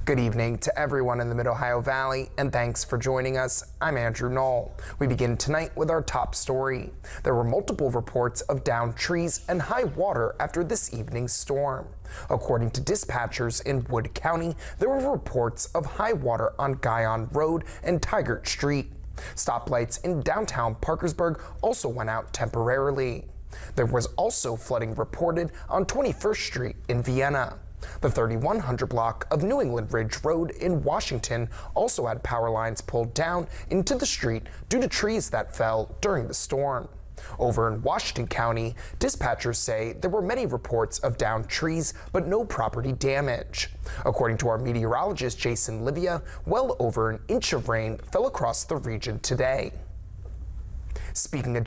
Good evening to everyone in the Mid-Ohio Valley, and thanks for joining us. I'm Andrew Knoll. We begin tonight with our top story. There were multiple reports of downed trees and high water after this evening's storm. According to dispatchers in Wood County, there were reports of high water on Guyon Road and Tigert Street. Stoplights in downtown Parkersburg also went out temporarily. There was also flooding reported on 21st Street in Vienna. The 3100 block of New England Ridge Road in Washington also had power lines pulled down into the street due to trees that fell during the storm. Over in Washington County, dispatchers say there were many reports of downed trees, but no property damage. According to our meteorologist Jason Livia, well over an inch of rain fell across the region today. Speaking of